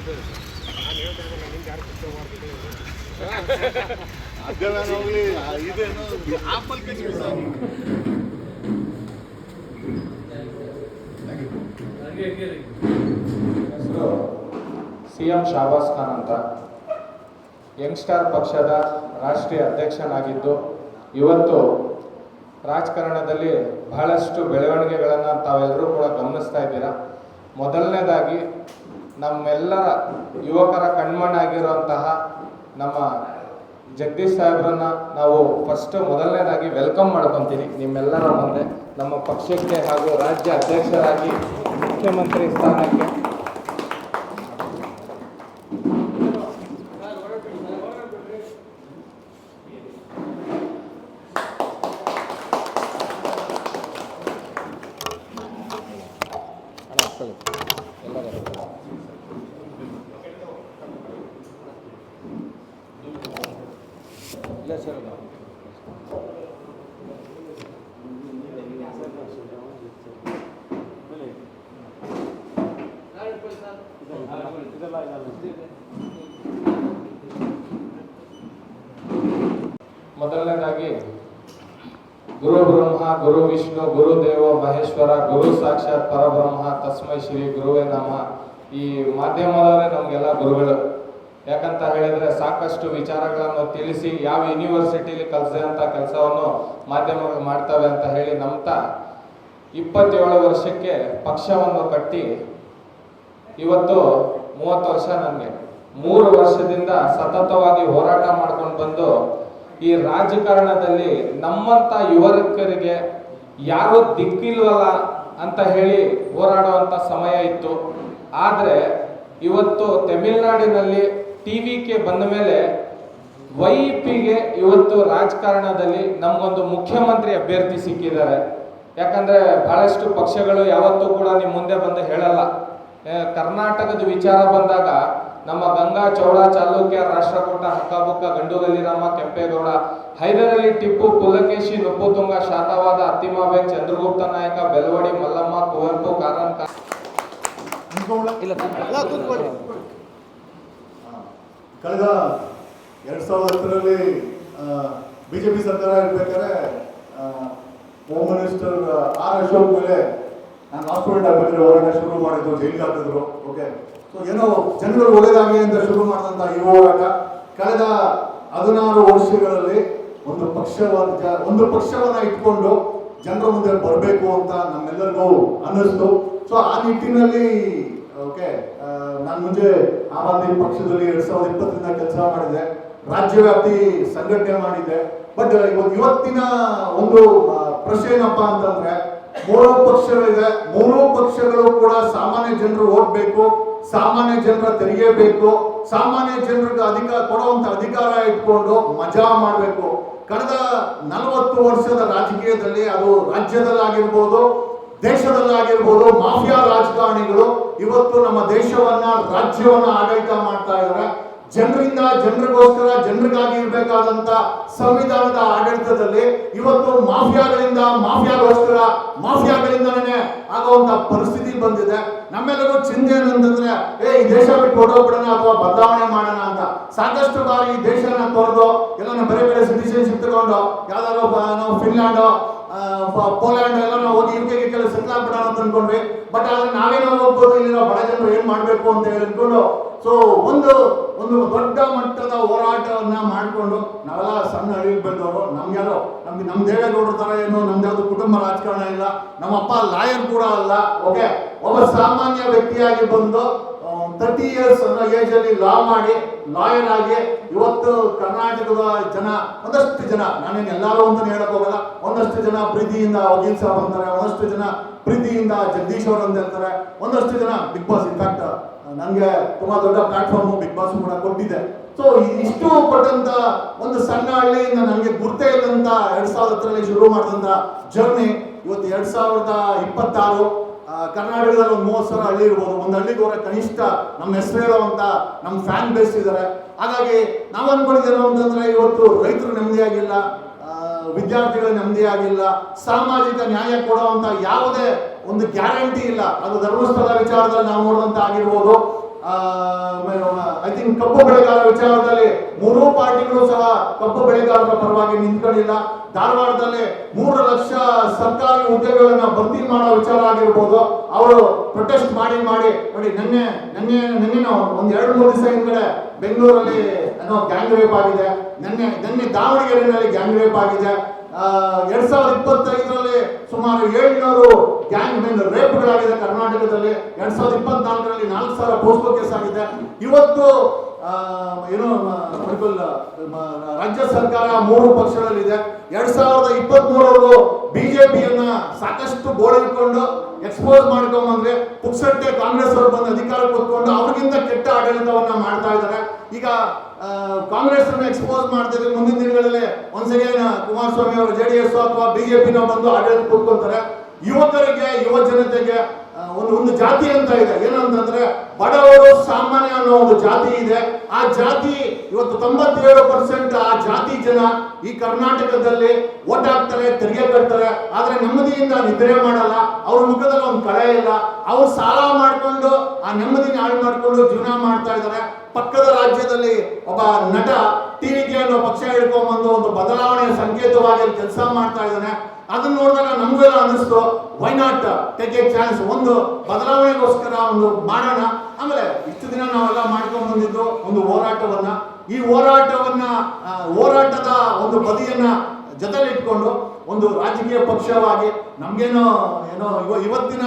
CM ಶಾಬಾಸ್ Khan ಅಂತ Young Star ಪಕ್ಷದ ರಾಷ್ಟ್ರೀಯ ಅಧ್ಯಕ್ಷನಾಗಿದ್ದು ಇವತ್ತು ರಾಜಕಾರಣದಲ್ಲಿ ಬಹಳಷ್ಟು ಬೆಳವಣಿಗೆಗಳನ್ನು ತಾವೆಲ್ಲರೂ ಕೂಡ ಗಮನಿಸ್ತಾ ಇದ್ದೀರಾ. ಮೊದಲನೇದಾಗಿ ನಮ್ಮೆಲ್ಲರ ಯುವಕರ ಕಣ್ಮಣ್ಣಾಗಿರುವಂತಹ ನಮ್ಮ ಜಗದೀಶ್ ಸಾಹೇಬ್ರನ್ನ ನಾವು ಮೊದಲನೇದಾಗಿ ವೆಲ್ಕಮ್ ಮಾಡ್ಕೊತೀನಿ ನಿಮ್ಮೆಲ್ಲರ ಮುಂದೆ ನಮ್ಮ ಪಕ್ಷಕ್ಕೆ ಹಾಗೂ ರಾಜ್ಯ ಅಧ್ಯಕ್ಷರಾಗಿ ಮುಖ್ಯಮಂತ್ರಿ ಸ್ಥಾನಕ್ಕೆ. ಮೊದಲನೇದಾಗಿ ಗುರು ಬ್ರಹ್ಮ ಗುರು ವಿಷ್ಣು ಗುರು ದೇವೋ ಮಹೇಶ್ವರ ಗುರು ಸಾಕ್ಷಾತ್ ಪರಬ್ರಹ್ಮ ತಸ್ಮೈ ಶ್ರೀ ಗುರುವೇ ನಮಃ. ಈ ಮಾಧ್ಯಮದವರೇ ನಮಗೆಲ್ಲ ಗುರುಗಳು. ಯಾಕಂತ ಹೇಳಿದ್ರೆ ಸಾಕಷ್ಟು ವಿಚಾರಗಳನ್ನು ತಿಳಿಸಿ ಯಾವ ಯೂನಿವರ್ಸಿಟಿಲಿ ಕಲಿಸಿದಂಥ ಕೆಲಸವನ್ನು ಮಾಧ್ಯಮಗಳು ಮಾಡ್ತವೆ ಅಂತ ಹೇಳಿ ನಂಬ್ತಾ 27 ವರ್ಷಕ್ಕೆ ಪಕ್ಷವನ್ನು ಕಟ್ಟಿ ಇವತ್ತು 30 ವರ್ಷ ನನಗೆ 3 ವರ್ಷದಿಂದ ಸತತವಾಗಿ ಹೋರಾಟ ಮಾಡ್ಕೊಂಡು ಬಂದು ಈ ರಾಜಕಾರಣದಲ್ಲಿ ನಮ್ಮಂತ ಯುವಕರಿಗೆ ಯಾರು ದಿಕ್ಕಿಲ್ವಲ್ಲ ಅಂತ ಹೇಳಿ ಹೋರಾಡುವಂತ ಸಮಯ ಇತ್ತು. ಆದರೆ ಇವತ್ತು ತಮಿಳುನಾಡಿನಲ್ಲಿ TVK ಬಂದ ಮೇಲೆ YEPಗೆ ಇವತ್ತು ರಾಜಕಾರಣದಲ್ಲಿ ನಮಗೊಂದು ಮುಖ್ಯಮಂತ್ರಿ ಅಭ್ಯರ್ಥಿ ಸಿಕ್ಕಿದ್ದಾರೆ. ಯಾಕಂದ್ರೆ ಬಹಳಷ್ಟು ಪಕ್ಷಗಳು ಯಾವತ್ತೂ ಕೂಡ ನಿಮ್ಮ ಮುಂದೆ ಬಂದು ಹೇಳಲ್ಲ. ಕರ್ನಾಟಕದ ವಿಚಾರ ಬಂದಾಗ ನಮ್ಮ ಗಂಗಾ ಚೌಡ ಚಾಲುಕ್ಯ ರಾಷ್ಟ್ರಕೂಟ ಹಕ್ಕಬುಕ್ಕ ಗಂಡುಗಲ್ಲಿರಾಮ ಕೆಂಪೇಗೌಡ ಹೈದರಾಲಿ ಟಿಪ್ಪು ಪುಲಕೇಶಿ ನೊಪ್ಪುತುಂಗ ಶಾತವಾದ ಅತ್ತಿಮಾಬೆನ್ ಚಂದ್ರಗುಪ್ತ ನಾಯಕ ಬೆಳವಡಿ ಮಲ್ಲಮ್ಮ ಕುವೆಂಪು ಕಾರನ್ ಕಳೆದ 2010ರಲ್ಲಿ ಬಿಜೆಪಿ ಸರ್ಕಾರ ಇರ್ಬೇಕಾದ್ರೆ ಹೋಮ್ ಮಿನಿಸ್ಟರ್ ಆರ್ ಅಶೋಕ್ ಮೇಲೆ ನಾನು ಹಾಸ್ಪಿಟಲ್ ಆಗ್ಬೇಕಾದ್ರೆ ಹೋರಾಟ ಶುರು ಮಾಡಿದ್ರು, ಜೈಲಿಗೆ ಹಾಕಿದ್ರು. ಓಕೆ, ಸೊ ಏನೋ ಜನಗಳು ಒಳ್ಳೇದಾಗಲಿ ಅಂತ ಶುರು ಮಾಡಿದಂತ ಈ ಹೋರಾಟ ಕಳೆದ 16 ವರ್ಷಗಳಲ್ಲಿ ಒಂದು ಪಕ್ಷವನ್ನ ಇಟ್ಕೊಂಡು ಜನರ ಮುಂದೆ ಬರಬೇಕು ಅಂತ ನಮ್ಮೆಲ್ಲರಿಗೂ ಅನ್ನಿಸ್ತು. ಸೊ ಆ ನಿಟ್ಟಿನಲ್ಲಿ ಓಕೆ, ನಾನು ಮುಂಚೆ ಆಮ್ ಆದ್ಮಿ ಪಕ್ಷದಲ್ಲಿ 2020ರಿಂದ ಕೆಲಸ ಮಾಡಿದೆ, ರಾಜ್ಯವ್ಯಾಪಿ ಸಂಘಟನೆ ಮಾಡಿದ್ದೆ. ಬಟ್ ಇವತ್ತಿನ ಒಂದು ಪ್ರಶ್ನೆ ಏನಪ್ಪಾ ಅಂತಂದ್ರೆ 3 ಪಕ್ಷಗಳಿದೆ, 3 ಪಕ್ಷಗಳು ಕೂಡ ಸಾಮಾನ್ಯ ಜನರು ಓಟ್ಬೇಕು, ಸಾಮಾನ್ಯ ಜನರ ತೆರಿಗೆ ಬೇಕು, ಸಾಮಾನ್ಯ ಜನರಿಗೆ ಕೊಡುವಂತ ಅಧಿಕಾರ ಇಟ್ಕೊಂಡು ಮಜಾ ಮಾಡಬೇಕು. ಕಳೆದ 40 ವರ್ಷದ ರಾಜಕೀಯದಲ್ಲಿ ಅದು ರಾಜ್ಯದಲ್ಲಾಗಿರ್ಬೋದು ದೇಶದಲ್ಲಾಗಿರ್ಬೋದು ಮಾಫಿಯಾ ರಾಜಕಾರಣಿಗಳು ಇವತ್ತು ನಮ್ಮ ದೇಶವನ್ನ ರಾಜ್ಯವನ್ನ ಆಡಳಿತ ಮಾಡ್ತಾ ಇದ್ದಾರೆ. ಜನರಿಂದ ಜನರಿಗೋಸ್ಕರ ಜನರಿಗಾಗಿ ಇರಬೇಕಾದಂತ ಸಂವಿಧಾನದ ಆಡಳಿತದಲ್ಲಿ ಇವತ್ತು ಮಾಫಿಯಾಗೋಸ್ಕರ ಮಾಫಿಯಾಗಳಿಂದನೇ ಆಗುವಂತ ಪರಿಸ್ಥಿತಿ ಬಂದಿದೆ. ನಮ್ಮೆಲ್ಲರಿಗೂ ಚಿಂತೆ ಏನಂತಂದ್ರೆ ಈ ದೇಶ ಬಿಟ್ಟು ಹೊರಡೋಗ್ಬಿಡೋಣ ಅಥವಾ ಬದಲಾವಣೆ ಮಾಡೋಣ ಅಂತ ಸಾಕಷ್ಟು ಬಾರಿ ಈ ದೇಶನ ತೊರೆದು ಎಲ್ಲ ಬೇರೆ ಬೇರೆ ಸಿಟಿಸನ್ಶಿಪ್ ತಗೊಂಡು ಯಾವ್ದಾದ್ರು ನಾವು ಫಿನ್ಲ್ಯಾಂಡ್ ಪೋಲ್ಯಾಂಡ್ ಎಲ್ಲ ನಾವು ಹೋಗಿ UK ಕೆಲಸ ಸೆಟ್ಲ್ ಆಗ್ಬಿಡೋಣ ಅಂತ ಅನ್ಕೊಂಡ್ವಿ. ಬಟ್ ಆದ್ರೆ ನಾವೇನೋ ಹೋಗ್ಬೋದು, ಇಲ್ಲಿರೋ ಬಡ ಜನರು ಏನ್ ಮಾಡ್ಬೇಕು ಅಂತ ಹೇಳ್ಕೊಂಡು ಸೊ ಒಂದು ದೊಡ್ಡ ಮಟ್ಟದ ಹೋರಾಟವನ್ನ ಮಾಡ್ಕೊಂಡು ನಾವೆಲ್ಲ ಸಣ್ಣ ಹಳ್ಳಿಗೆ ಬೆಳೆದವರು. ನಮ್ ದೇವೇಗೌಡರ ತರ ಏನು ನಮ್ದು ಯಾವ್ದು ಕುಟುಂಬ ರಾಜಕಾರಣ ಇಲ್ಲ, ನಮ್ಮಪ್ಪ ಲಾಯರ್ ಕೂಡ ಅಲ್ಲ. ಓಕೆ, ಒಬ್ಬ ಸಾಮಾನ್ಯ ವ್ಯಕ್ತಿಯಾಗಿ ಬಂದು 30 years ಅನ್ನೋ ಏಜ್ ಅಲ್ಲಿ ಲಾ ಮಾಡಿ ಲಾಯರ್ ಆಗಿ ಇವತ್ತು ಕರ್ನಾಟಕದ ಒಂದಷ್ಟು ಜನ ನಾನೇನು ಎಲ್ಲರೂ ಅಂತ ಹೇಳಕ್ ಹೋಗಲ್ಲ, ಒಂದಷ್ಟು ಜನ ಪ್ರೀತಿಯಿಂದ ವಕೀಲ್ ಸಾಬ್ ಅಂತಾರೆ, ಒಂದಷ್ಟು ಜನ ಪ್ರೀತಿಯಿಂದ ಜಗದೀಶ್ ಅವರು ಅಂತ ಹೇಳ್ತಾರೆ, ಒಂದಷ್ಟು ಜನ ಬಿಗ್ ಬಾಸ್. ಇನ್ಫ್ಯಾಕ್ಟ್ ನನಗೆ ತುಂಬಾ ದೊಡ್ಡ ಪ್ಲಾಟ್ಫಾರ್ಮ್ ಬಿಗ್ ಬಾಸ್ ಕೂಡ ಕೊಟ್ಟಿದೆ. ಸೊ ಇಷ್ಟು ಕೊಟ್ಟಂತ ಒಂದು ಸಣ್ಣ ಹಳ್ಳಿಯಿಂದ ನನಗೆ ಗುರ್ತೇ ಇಲ್ಲಂತ 2010ರಲ್ಲಿ ಶುರು ಮಾಡಿದಂತ ಜರ್ನಿ ಇವತ್ತು 2026 ಕರ್ನಾಟಕದಲ್ಲಿ ಒಂದು 30,000 ಹಳ್ಳಿ ಇರ್ಬೋದು. ಒಂದು ಹಳ್ಳಿಗೆ ಹೋದ್ರೆ ಕನಿಷ್ಠ ನಮ್ಮ ಹೆಸರು ಹೇಳುವಂತ ನಮ್ಮ ಫ್ಯಾನ್ ಬೇಸ್ ಇದ್ದಾರೆ. ಹಾಗಾಗಿ ನಾವು ಅನ್ಕೊಂಡಿದ್ದೇನು ಅಂತಂದ್ರೆ ಇವತ್ತು ರೈತರು ನೆಮ್ಮದಿಯಾಗಿಲ್ಲ, ವಿದ್ಯಾರ್ಥಿಗಳು ನೆಮ್ಮದಿಯಾಗಿಲ್ಲ, ಸಾಮಾಜಿಕ ನ್ಯಾಯ ಕೊಡುವಂತ ಯಾವುದೇ ಒಂದು ಗ್ಯಾರಂಟಿ ಇಲ್ಲ. ಅದು ಧರ್ಮಸ್ಥಳ ವಿಚಾರದಲ್ಲಿ ನಾವು ನೋಡಿದಂತ ಆಗಿರ್ಬೋದು, ಐ ಥಿಂಕ್ ಕಬ್ಬು ಬೆಳೆಗಾರರ ವಿಚಾರದಲ್ಲಿ ಮೂರೂ ಪಾರ್ಟಿಗಳು ಸಹ ಕಬ್ಬು ಬೆಳೆಗಾರರ ಪರವಾಗಿ ನಿಂತ್ಕೊಂಡಿಲ್ಲ. ಧಾರವಾಡದಲ್ಲಿ 3 ಲಕ್ಷ ಸರ್ಕಾರಿ ಹುದ್ದೆಗಳನ್ನ ಭರ್ತಿ ಮಾಡೋ ವಿಚಾರ ಆಗಿರ್ಬೋದು, ಅವರು ಪ್ರೊಟೆಸ್ಟ್ ಮಾಡಿ ನೋಡಿ ನಿನ್ನೆ ಒಂದ್ 2-3 ದಿವಸ ಹಿಂದ್ಗಡೆ ಬೆಂಗಳೂರಲ್ಲಿ ಏನೋ ಗ್ಯಾಂಗ್ ರೇಪ್ ಆಗಿದೆ, ನಿನ್ನೆ ದಾವಣಗೆರೆಯಲ್ಲಿ ಗ್ಯಾಂಗ್ ರೇಪ್ ಆಗಿದೆ. 2025ರಲ್ಲಿ ಸುಮಾರು 700 ಗ್ಯಾಂಗ್ ರೇಪ್ಗಳಾಗಿದೆ ಕರ್ನಾಟಕದಲ್ಲಿ. 2024ರಲ್ಲಿ 4,000 ಪೋಸ್ಕೋ ಕೇಸ್ ಆಗಿದೆ. ಇವತ್ತು ಏನು ರಾಜ್ಯ ಸರ್ಕಾರ 3 ಪಕ್ಷಗಳಲ್ಲಿದೆ. 2023 ಬಿಜೆಪಿಯನ್ನ ಸಾಕಷ್ಟು ಗೋಳಿಕೊಂಡು ಎಕ್ಸ್ಪೋಸ್ ಮಾಡ್ಕೊಂಡ್ಬಂದ್ರೆ ಪುಕ್ಸಟ್ಟೆ ಕಾಂಗ್ರೆಸ್ ಅವರು ಬಂದು ಅಧಿಕಾರಕ್ಕೆ ಕೂತ್ಕೊಂಡು ಅವ್ರಿಗಿಂತ ಕೆಟ್ಟ ಆಡಳಿತವನ್ನ ಮಾಡ್ತಾ ಇದ್ದಾರೆ. ಈಗ ಕಾಂಗ್ರೆಸ್ ಅನ್ನು ಎಕ್ಸ್ಪೋಸ್ ಮಾಡ್ತಿದ್ರೆ ಮುಂದಿನ ದಿನಗಳಲ್ಲಿ ಒಂದ್ಸಲ ಕುಮಾರಸ್ವಾಮಿ ಅವರು JDS ಅಥವಾ ಬಿಜೆಪಿನ ಬಂದು ಆಡಳಿತ ಕೂತ್ಕೊಳ್ತಾರೆ. ಯುವಕರಿಗೆ, ಯುವ ಜನತೆಗೆ ಒಂದು ಜಾತಿ ಅಂತ ಇದೆ, ಏನಂತಂದ್ರೆ ಬಡವರು ಸಾಮಾನ್ಯ ಅನ್ನೋ ಒಂದು ಜಾತಿ ಇದೆ. ಆ ಜಾತಿ ಇವತ್ತು 97% ಆ ಜಾತಿ ಜನ ಈ ಕರ್ನಾಟಕದಲ್ಲಿ ಓಟ್ ಹಾಕ್ತಾರೆ, ತೆರಿಗೆ ಕಟ್ತಾರೆ, ಆದ್ರೆ ನೆಮ್ಮದಿಯಿಂದ ನಿದ್ರೆ ಮಾಡಲ್ಲ. ಅವ್ರ ಮುಖದಲ್ಲಿ ಒಂದು ಕಳೆ ಇಲ್ಲ. ಅವ್ರು ಸಾಲ ಮಾಡ್ಕೊಂಡು ಆ ನೆಮ್ಮದಿನ ಹಾಳು ಮಾಡ್ಕೊಂಡು ಜೀವನ ಮಾಡ್ತಾ ಇದ್ದಾರೆ. ಪಕ್ಕದ ರಾಜ್ಯದಲ್ಲಿ ಒಬ್ಬ ನಟ TVK ಅನ್ನೋ ಪಕ್ಷ ಹಿಡ್ಕೊಂಡ್ಬಂದು ಒಂದು ಬದಲಾವಣೆಯ ಸಂಕೇತವಾಗಿ ಕೆಲಸ ಮಾಡ್ತಾ ಇದ್ದಾನೆ. ಅದನ್ನ ನೋಡಿದಾಗ ನಮಗೆಲ್ಲ ಅನಿಸ್ತು, why not take A chance, ಒಂದು ಬದಲಾವಣೆಗೋಸ್ಕರ ಒಂದು ಮಾಡೋಣ. ಆಮೇಲೆ ಇಷ್ಟು ದಿನ ನಾವೆಲ್ಲ ಮಾಡ್ಕೊಂಡು ಬಂದಿದ್ದು ಒಂದು ಹೋರಾಟವನ್ನ, ಈ ಹೋರಾಟದ ಒಂದು ಬದಿಯನ್ನ ಜೊತೆಲಿಟ್ಕೊಂಡು ಒಂದು ರಾಜಕೀಯ ಪಕ್ಷವಾಗಿ ನಮ್ಗೇನೋ ಇವತ್ತಿನ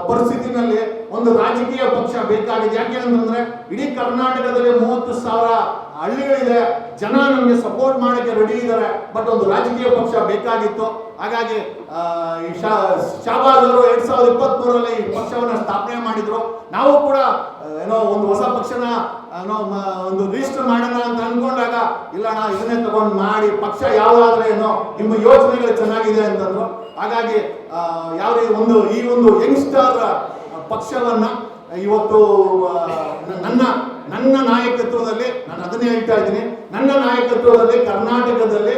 ಪರಿಸ್ಥಿತಿನಲ್ಲಿ ಒಂದು ರಾಜಕೀಯ ಪಕ್ಷ ಬೇಕಾಗಿದೆ. ಯಾಕೆ ಅಂತಂದ್ರೆ ಇಡೀ ಕರ್ನಾಟಕದಲ್ಲಿ 30,000 ಹಳ್ಳಿಗಳಿದೆ, ಜನ ನಮಗೆ ಸಪೋರ್ಟ್ ಮಾಡಕ್ಕೆ ರೆಡಿ ಇದ್ದಾರೆ. ಬಟ್ ಒಂದು ರಾಜಕೀಯ ಪಕ್ಷ ಬೇಕಾಗಿತ್ತು. ಹಾಗಾಗಿ ಶಾಬಾಜ್ ಅವರು 2023ರಲ್ಲಿ ಈ ಪಕ್ಷವನ್ನ ಸ್ಥಾಪನೆ ಮಾಡಿದ್ರು. ನಾವು ಕೂಡ ಒಂದು ಹೊಸ ಪಕ್ಷನ ಒಂದು ರಿಜಿಸ್ಟರ್ ಮಾಡೋಣ ಅಂತ ಅನ್ಕೊಂಡಾಗ ಇಲ್ಲಣ್ಣ ಇದನ್ನೇ ತಗೊಂಡು ಮಾಡಿ, ಪಕ್ಷ ಯಾವ್ದಾದ್ರೆ ನಿಮ್ಮ ಯೋಚನೆಗಳು ಚೆನ್ನಾಗಿದೆ ಅಂತಂದ್ರು. ಹಾಗಾಗಿ ಈ ಒಂದು ಯಂಗ್ಸ್ಟರ್ ಪಕ್ಷವನ್ನ ಇವತ್ತು ನನ್ನ ನಾಯಕತ್ವದಲ್ಲಿ, ನಾನು ಅದನ್ನೇ ಹೇಳ್ತಾ ಇದ್ದೀನಿ, ನನ್ನ ನಾಯಕತ್ವದಲ್ಲಿ ಕರ್ನಾಟಕದಲ್ಲಿ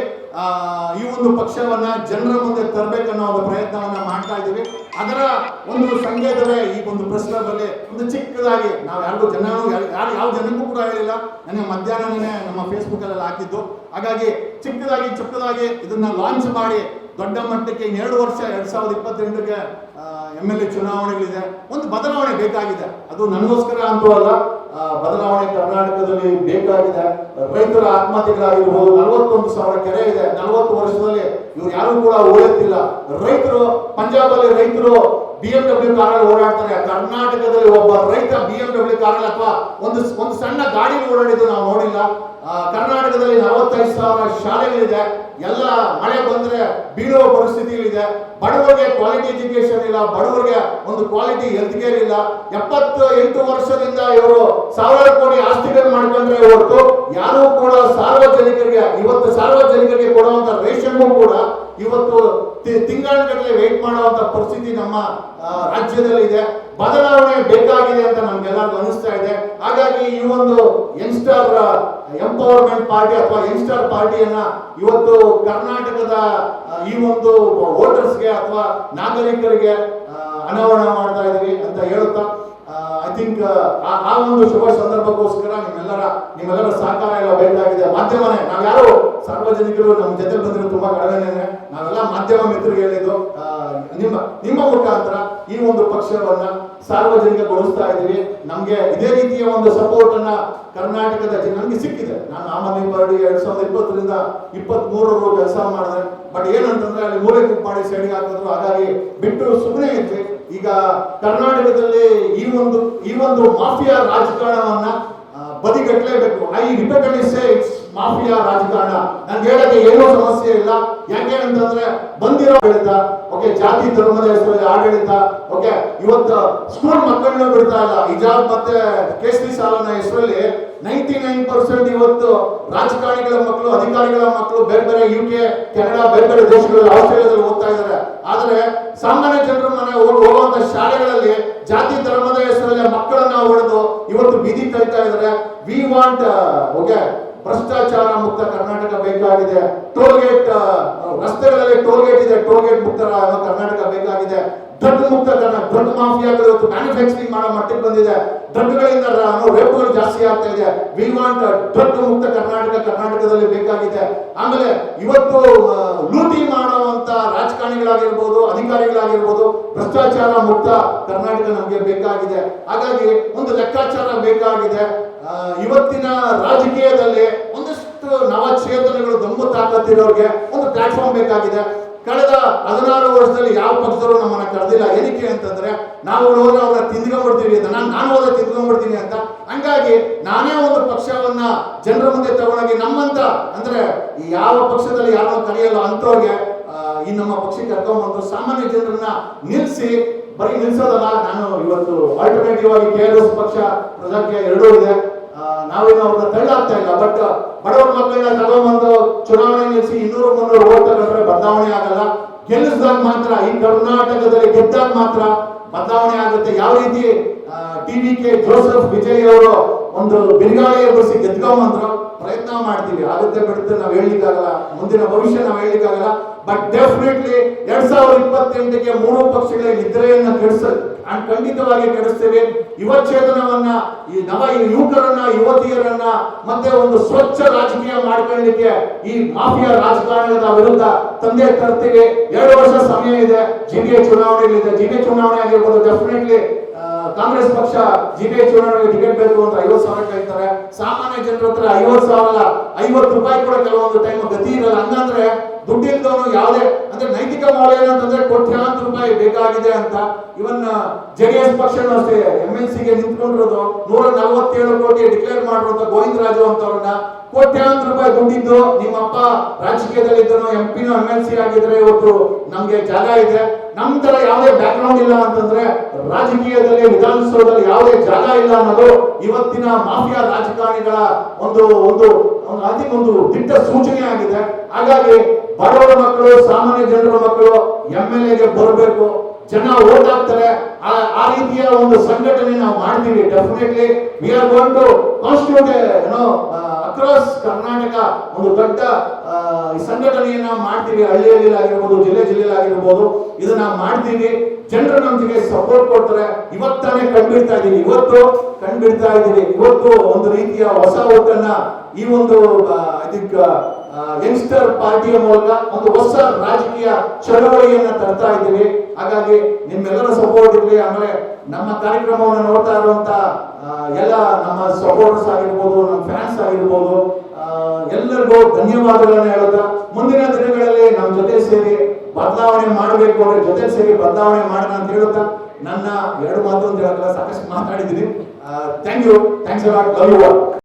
ಈ ಒಂದು ಪಕ್ಷವನ್ನ ಜನರ ಮುಂದೆ ತರಬೇಕನ್ನೋ ಒಂದು ಪ್ರಯತ್ನವನ್ನ ಮಾಡ್ತಾ ಇದ್ದೀವಿ. ಅದರ ಒಂದು ಸಂಕೇತವೇ ಈ ಒಂದು ಪ್ರೆಸ್ ಕ್ಲಬ್ ಅಲ್ಲಿ ಒಂದು ಚಿಕ್ಕದಾಗಿ, ನಾವು ಯಾವ ಜನಕ್ಕೂ ಕೂಡ ಹೇಳಿಲ್ಲ, ನನಗೆ ಮಧ್ಯಾಹ್ನನೇ ನಮ್ಮ ಫೇಸ್ಬುಕ್ ಅಲ್ಲಿ ಹಾಕಿದ್ದು. ಹಾಗಾಗಿ ಚಿಕ್ಕದಾಗಿ ಇದನ್ನ ಲಾಂಚ್ ಮಾಡಿ ದೊಡ್ಡ ಮಟ್ಟಕ್ಕೆ 2 ವರ್ಷ 2028ಕ್ಕೆ MLA ಚುನಾವಣೆಗಳಿದೆ. ಒಂದು ಬದಲಾವಣೆ ಬೇಕಾಗಿದೆ. ಅದು ನನಗೋಸ್ಕರ ಅಂತೂ ಅಲ್ಲ, ಬದಲಾವಣೆ ಕರ್ನಾಟಕದಲ್ಲಿ ಬೇಕಾಗಿದೆ. ರೈತರ ಆತ್ಮಹತ್ಯೆಗಳಾಗಿರ್ಬೋದು, 41,000 ಕೆರೆ ಇದೆ. 40 ವರ್ಷದಲ್ಲಿ ಇವ್ರು ಯಾರು ಕೂಡ ಉಳಿಯುತ್ತಿಲ್ಲ. ರೈತರು ಪಂಜಾಬಲ್ಲಿ BMW ಕಾರಲ್ಲಿ ಓಡಾಡ್ತಾರೆ. ಕರ್ನಾಟಕದಲ್ಲಿ ಒಬ್ಬ ರೈತ BMW ಕಾರಲ್ಲಿ ಅಥವಾ ಒಂದು ಸಣ್ಣ ಗಾಡಿ ಓಡಾಡಿದ್ದು ನಾವು ನೋಡಿಲ್ಲ. ಕರ್ನಾಟಕದಲ್ಲಿ 45,000 ಶಾಲೆಗಳಿದೆ. ಎಲ್ಲ ಮಳೆ ಬಂದ್ರೆ ಬೀಳುವ ಪರಿಸ್ಥಿತಿಗಳಿದೆ. ಬಡವರಿಗೆ ಕ್ವಾಲಿಟಿ ಎಜುಕೇಶನ್ ಇಲ್ಲ, ಬಡವರಿಗೆ ಒಂದು ಕ್ವಾಲಿಟಿ ಹೆಲ್ತ್ ಕೇರ್ ಇಲ್ಲ. 78 ವರ್ಷದಿಂದ ಇವರು 1,000 ಕೋಟಿ ಆಸ್ತಿಗಳು ಮಾಡ್ಕೊಂಡ್ರೆ ಹೊರತು ಯಾರು ಕೂಡ ಸಾರ್ವಜನಿಕರಿಗೆ ಕೊಡುವಂತ ರೇಷನ್ ಕೂಡ ಇವತ್ತು ತಿಂಗಳಗಟ್ಟಲೆ ವೇಟ್ ಮಾಡುವಂತ ಪರಿಸ್ಥಿತಿ ನಮ್ಮ ರಾಜ್ಯದಲ್ಲಿ ಇದೆ. ಬದಲಾವಣೆ ಬೇಕಾಗಿದೆ ಅಂತ ನಮ್ಗೆಲ್ಲರಿಗೂ ಅನಿಸ್ತಾ ಇದೆ. ಹಾಗಾಗಿ ಈ ಒಂದು ಯಂಗ್ಸ್ಟರ್ ಎಂಪವರ್ಮೆಂಟ್ ಪಾರ್ಟಿ ಅಥವಾ ಯಂಗ್ಸ್ಟರ್ ಪಾರ್ಟಿಯನ್ನ ಇವತ್ತು ಕರ್ನಾಟಕದ ಈ ಒಂದು ವೋಟರ್ಸ್ಗೆ ಅಥವಾ ನಾಗರಿಕರಿಗೆ ಅನಾವರಣ ಮಾಡ್ತಾ ಇದೀವಿ ಅಂತ ಹೇಳುತ್ತಾ, ಐ ಥಿಂಕ್ ಆ ಒಂದು ಶುಭ ಸಂದರ್ಭಕ್ಕೋಸ್ಕರ ನಿಮ್ಮೆಲ್ಲರ ಸಹಕಾರ ಎಲ್ಲ ಬೇಕಾಗಿದೆ. ಮಾಧ್ಯಮನೇ, ನಾವ್ಯಾರು ಸಾರ್ವಜನಿಕರು ನಮ್ಮ ಜೊತೆ ಬಂದಿರೋ ತುಂಬಾ ಕಡಿಮೆ. ನಾವೆಲ್ಲ ಮಾಧ್ಯಮ ಮಿತ್ರರಿಗೆ ಹೇಳಿದ್ದು, ನಿಮ್ಮ ಮುಖಾಂತರ ಈ ಒಂದು ಪಕ್ಷವನ್ನ ಸಾರ್ವಜನಿಕಗೊಳಿಸ್ತಾ ಇದೀವಿ. ನಮ್ಗೆ ಇದೇ ರೀತಿಯ ಒಂದು ಸಪೋರ್ಟ್ ಅನ್ನ ಕರ್ನಾಟಕದ ನಮ್ಗೆ ಸಿಕ್ಕಿದೆ. ನಾನು ಆಮ್ ಆದ್ಮಿ ಪಾರ್ಟಿ 2020ರಿಂದ 23 ಕೆಲಸ ಮಾಡಿದೆ. ಬಟ್ ಏನಂತಂದ್ರೆ ಅಲ್ಲಿ ಮೂಲೆಗೆ ಮಾಡಿ ಸೈಡಿಗೆ ಹಾಕಿದ್ರು. ಹಾಗಾಗಿ ಬಿಟ್ಟು ಸುಮ್ಮನೆ ಇದ್ವಿ. ಈಗ ಕರ್ನಾಟಕದಲ್ಲಿ ಈ ಒಂದು ಮಾಫಿಯಾ ರಾಜಕಾರಣವನ್ನ ಬದಿಗಟ್ಟಲೇಬೇಕು. I repeatedly say it's mafia ರಾಜಕಾರಣ. ನನ್ಗೆ ಹೇಳಕ್ಕೆ ಏನೂ ಸಮಸ್ಯೆ ಇಲ್ಲ. ಯಾಕೆ ಅಂತಂದ್ರೆ ಬಂದಿರೋ ಆಡಳಿತ, ಓಕೆ, ಜಾತಿ ಧರ್ಮದ ಹೆಸರಲ್ಲಿ ಆಡಳಿತ, ಓಕೆ, ಇವತ್ತು ಸ್ಕೂಲ್ ಮಕ್ಕಳನ್ನ ಬಿಡ್ತಾ ಇಲ್ಲ. ಹಿಜಾಬ್ ಮತ್ತೆ ಕೇಸರಿ ಸಾಲನ ಹೆಸರಲ್ಲಿ 99% ಇವತ್ತು ರಾಜಕಾರಣಿಗಳ ಮಕ್ಕಳು, ಅಧಿಕಾರಿಗಳ ಮಕ್ಕಳು ಬೇರೆ UK, ಕೆನಡಾ, ಬೇರೆ ದೇಶಗಳಲ್ಲಿ, ಆಸ್ಟ್ರೇಲಿಯಾದಲ್ಲಿ ಓದ್ತಾ ಇದ್ದಾರೆ. ಆದ್ರೆ ಸಾಮಾನ್ಯ ಜನರ ಮನೆ ಹೋಗುವಂತ ಶಾಲೆಗಳಲ್ಲಿ ಜಾತಿ ಧರ್ಮದ ಹೆಸರಲ್ಲಿ ಮಕ್ಕಳನ್ನ ಹೊಡೆದು ಇವತ್ತು ಬೀದಿ ಕಳಿತಾ ಇದ್ದಾರೆ. ವಿ ವಾಂಟ್, ಓಕೆ, ಭ್ರಷ್ಟಾಚಾರ ಮುಕ್ತ ಕರ್ನಾಟಕ ಬೇಕಾಗಿದೆ. ಟೋಲ್ ಗೇಟ್ ರಸ್ತೆಗಳಲ್ಲಿ ಟೋಲ್ಗೇಟ್ ಇದೆ, ಟೋಲ್ಗೇಟ್ ಮುಕ್ತ ಕರ್ನಾಟಕ ಬೇಕಾಗಿದೆ. ಡ್ರಗ್ ಮುಕ್ತ ಕರ್ನಾಟಕ, ಡ್ರಗ್ ಮಾಫಿಯಾಗಳು ಇವತ್ತು ಮ್ಯಾನುಫ್ಯಾಕ್ಚರಿಂಗ್ ಮಾಡೋ ಮಟ್ಟಿಗೆ ಬಂದಿದೆ. ಡ್ರಗ್ಗಳಿಂದ ರೇಪ್ಗಳು ಜಾಸ್ತಿ ಆಗ್ತಾ ಇದೆ. ವಿ ವಾಂಟ್ ಡ್ರಗ್ ಮುಕ್ತ ಕರ್ನಾಟಕ ಕರ್ನಾಟಕದಲ್ಲಿ ಬೇಕಾಗಿದೆ. ಆಮೇಲೆ ಇವತ್ತು ಲೂಟಿ ಮಾಡುವಂತ ರಾಜಕಾರಣಿಗಳಾಗಿರ್ಬೋದು, ಅಧಿಕಾರಿಗಳಾಗಿರ್ಬೋದು, ಭ್ರಷ್ಟಾಚಾರ ಮುಕ್ತ ಕರ್ನಾಟಕ ನಮಗೆ ಬೇಕಾಗಿದೆ. ಹಾಗಾಗಿ ಒಂದು ಲೆಕ್ಕಾಚಾರ ಬೇಕಾಗಿದೆ. ಇವತ್ತಿನ ರಾಜಕೀಯದಲ್ಲಿ ಒಂದಷ್ಟು ನವಚೇತನಗಳು ದಮ್ಮು ತಾಕತ್ತಿರೋರಿಗೆ ಒಂದು ಪ್ಲಾಟ್ಫಾರ್ಮ್ ಬೇಕಾಗಿದೆ. ಕಳೆದ 16 ವರ್ಷದಲ್ಲಿ ಯಾವ ಪಕ್ಷದವರು ನಮ್ಮನ್ನ ಕರೆದಿಲ್ಲ. ಏನಕ್ಕೆ ಅಂತಂದ್ರೆ ನಾವು ಹೋದ್ರೆ ಅವ್ರನ್ನ ತಿಂದ್ಕೊಂಡ್ಬಿಡ್ತೀವಿ ಅಂತ, ನಾನು ಹೋದ್ರೆ ತಿಂದ್ಕೊಂಡ್ಬಿಡ್ತೀನಿ ಅಂತ. ಹಂಗಾಗಿ ನಾನೇ ಒಂದು ಪಕ್ಷವನ್ನ ಜನರ ಮುಂದೆ ತಗೊಂಡೋಗಿ ನಮ್ಮಂತ ಅಂದ್ರೆ ಯಾವ ಪಕ್ಷದಲ್ಲಿ ಯಾರನ್ನ ಕರೆಯಲ್ಲ ಅಂತವ್ರಿಗೆ ಈ ನಮ್ಮ ಪಕ್ಷಕ್ಕೆ ಕರ್ಕೊಂಡ್ಬಂದು ಸಾಮಾನ್ಯ ಜನರನ್ನ ನಿಲ್ಸಿ, ಬರೀ ನಿಲ್ಸೋದಲ್ಲ, ನಾನು ಇವತ್ತು ಆಲ್ಟರ್ನೇಟಿವ್ ಆಗಿ KRS ಪಕ್ಷ ಪ್ರಜಾಕೀಯ ಎರಡೂ ಇದೆ. ನಾವೇನು ಅವ್ರನ್ನ ತಳ್ಳಾಗ್ತಾ ಇಲ್ಲ. ಬಟ್ ಬಡವರ ಮಕ್ಕಳನ್ನ ತಗೊಂಡ್ಬಂದು ಚುನಾವಣೆ ನಿಲ್ಲಿಸಿ 200-300 ಓಟ್ ತಗೊಂಡ್ರೆ ಬದಲಾವಣೆ ಆಗಲ್ಲ. ಗೆಲ್ಲಿಸಿದಾಗ ಮಾತ್ರ, ಈ ಕರ್ನಾಟಕದಲ್ಲಿ ಗೆದ್ದಾಗ ಮಾತ್ರ ಬದಲಾವಣೆ ಆಗುತ್ತೆ. ಯಾವ ರೀತಿ TVK ಜೋಸೆಫ್ ವಿಜಯ್ ಅವರು ಒಂದು ಬಿರುಗಾಳಿ ಎಬ್ಬಿಸಿ ಗೆದ್ಕೊಂಡ್ಬಂದ್ರು, ಪ್ರಯತ್ನ ಮಾಡ್ತೀವಿ. ಆಗುತ್ತೆ ಬಿಡುತ್ತೆ ನಾವು ಹೇಳಲಿಕ್ಕಾಗಲ್ಲ, ಮುಂದಿನ ಭವಿಷ್ಯ ನಾವು ಹೇಳಲಿಕ್ಕಾಗಲ್ಲ. ಬಟ್ ಡೆಫಿನೆಟ್ಲಿ 2028ಕ್ಕೆ 3 ಪಕ್ಷಗಳ ನಿದ್ರೆಯನ್ನ ಖಂಡಿತವಾಗಿ ಕೆಡಿಸ್ತೇವೆ. ಯುವಚೇತನವನ್ನ, ಈ ನವ ಯುವಕರನ್ನ, ಯುವತಿಯರನ್ನ ಮತ್ತೆ ಒಂದು ಸ್ವಚ್ಛ ರಾಜಕೀಯ ಮಾಡ್ಕೊಳ್ಳಿಕ್ಕೆ ಈ ಮಾಫಿಯಾ ರಾಜಕಾರಣದ ವಿರುದ್ಧ ತಂದೆ ತರ್ತೀವಿ. 2 ವರ್ಷ ಸಮಯ ಇದೆ. ಜಿಬಿಎ ಚುನಾವಣೆ ಇದೆ. ಜಿಬಿಎ ಚುನಾವಣೆ ಆಗಿರ್ಬೋದು. ಡೆಫಿನೆಟ್ಲಿ ಕಾಂಗ್ರೆಸ್ ಪಕ್ಷ ಜಿಬಿಎ ಚುನಾವಣೆಗೆ ಟಿಕೆಟ್ ಬೇಕು ಅಂತ 50,000 ಕೇಳ್ತಾರೆ. ಸಾಮಾನ್ಯ ಜನರ ಹತ್ರ 50,000 ಅಲ್ಲ, 50 ರೂಪಾಯಿ ಕೂಡ ಕೆಲವೊಂದು ಟೈಮ್ ಗತಿ ಇರಲ್ಲ. ಹಂಗಂದ್ರೆ ದುಡ್ಡಿಲ್ದವನು ಯಾವುದೇ ಅಂದ್ರೆ ನೈತಿಕ ಮೌಲ್ಯ ಏನಂತಂದ್ರೆ ಕೋಟ್ಯಾಂತರ ರೂಪಾಯಿ ಬೇಕಾಗಿದೆ ಅಂತ. ಇವನ್ JDS ಪಕ್ಷನೂ ಅಷ್ಟೇ MLC ಗೆ ನಿಂತ್ಕೊಂಡಿರೋದು 147 ಕೋಟಿ ಡಿಕ್ಲೇರ್ ಮಾಡಿರುವಂತ ಗೋವಿಂದರಾಜು ಅಂತವ್ರನ್ನ ಕೋಟ್ಯಾಂತರ ರೂಪಾಯಿ ದುಡ್ಡಿದ್ದು ನಿಮ್ಮಪ್ಪ ರಾಜಕೀಯದಲ್ಲಿ ಇದ್ದನು, MP MLC ಆಗಿದ್ರೆ ಇವತ್ತು ನಮ್ಗೆ ಜಾಗ ಇದೆ. ನಮ್ ತರ ಯಾವುದೇ ಬ್ಯಾಕ್ ಗ್ರೌಂಡ್ ಇಲ್ಲ ಅಂತಂದ್ರೆ ರಾಜಕೀಯದಲ್ಲಿ, ವಿಧಾನಸೌಧದಲ್ಲಿ ಯಾವುದೇ ಜಾಗ ಇಲ್ಲ ಅನ್ನೋದು ಇವತ್ತಿನ ಮಾಫಿಯಾ ರಾಜಕಾರಣಿಗಳ ಒಂದು ದಿಟ್ಟ ಸೂಚನೆ ಆಗಿದೆ. ಹಾಗಾಗಿ ಬಡವರ ಮಕ್ಕಳು, ಸಾಮಾನ್ಯ ಜನರ ಮಕ್ಕಳು MLA ಗೆ ಬರಬೇಕು. ಜನ ಓಟ್ ಹಾಕ್ತಾರೆ. ಆ ರೀತಿಯ ಒಂದು ಸಂಘಟನೆ ನಾವು ಮಾಡ್ತೀವಿ. Definitely we are going to constitute across Karnataka ಒಂದು ದೊಡ್ಡ ಸಂಘಟನೆಯನ್ನ ಮಾಡ್ತೀವಿ. ಹಳ್ಳಿಯಲ್ಲಿ ಆಗಿರ್ಬೋದು, ಜಿಲ್ಲೆಯಲ್ಲಿ ಆಗಿರ್ಬೋದು, ಇದನ್ನ ಮಾಡ್ತೀವಿ. ಜನರು ನಮ್ಗೆ ಸಪೋರ್ಟ್ ಕೊಡ್ತಾರೆ. ಇವತ್ತಾನೆ ಕಂಡ್ಬಿಡ್ತಾ ಇದೀವಿ. ಇವತ್ತು ಒಂದು ರೀತಿಯ ಹೊಸ ಓಟನ್ನ ಈ ಒಂದು ಯಂಗ್ಸ್ಟರ್ ಪಾರ್ಟಿಯ ಮೂಲಕ ಒಂದು ಹೊಸ ರಾಜಕೀಯ ಚಳವಳಿಯನ್ನ ತರ್ತಾ ಇದ್ದೀವಿ. ಹಾಗಾಗಿ ನಿಮ್ಮೆಲ್ಲರ ಸಪೋರ್ಟ್ ಇರಲಿ. ಆಮೇಲೆ ನಮ್ಮ ಕಾರ್ಯಕ್ರಮವನ್ನು ನೋಡ್ತಾ ಇರುವಂತ ಎಲ್ಲ ನಮ್ಮ ಸಪೋರ್ಟರ್ಸ್ ಆಗಿರ್ಬೋದು, ನಮ್ಮ ಫ್ಯಾನ್ಸ್ ಆಗಿರ್ಬೋದು, ಎಲ್ಲರಿಗೂ ಧನ್ಯವಾದಗಳನ್ನ ಹೇಳುತ್ತಾ ಮುಂದಿನ ದಿನಗಳಲ್ಲಿ ನಮ್ಮ ಜೊತೆ ಸೇರಿ ಬದಲಾವಣೆ ಮಾಡಬೇಕು ಅಂದ್ರೆ ಜೊತೆ ಸೇರಿ ಬದಲಾವಣೆ ಮಾಡೋಣ ಅಂತ ಹೇಳುತ್ತಾ ನನ್ನ 2 ಮಾತು ಅಂತ ಹೇಳಲ್ಲ, ಸಾಕಷ್ಟು ಮಾತಾಡಿದ್ದೀನಿ. Thank you. Thanks a lot. Love you all.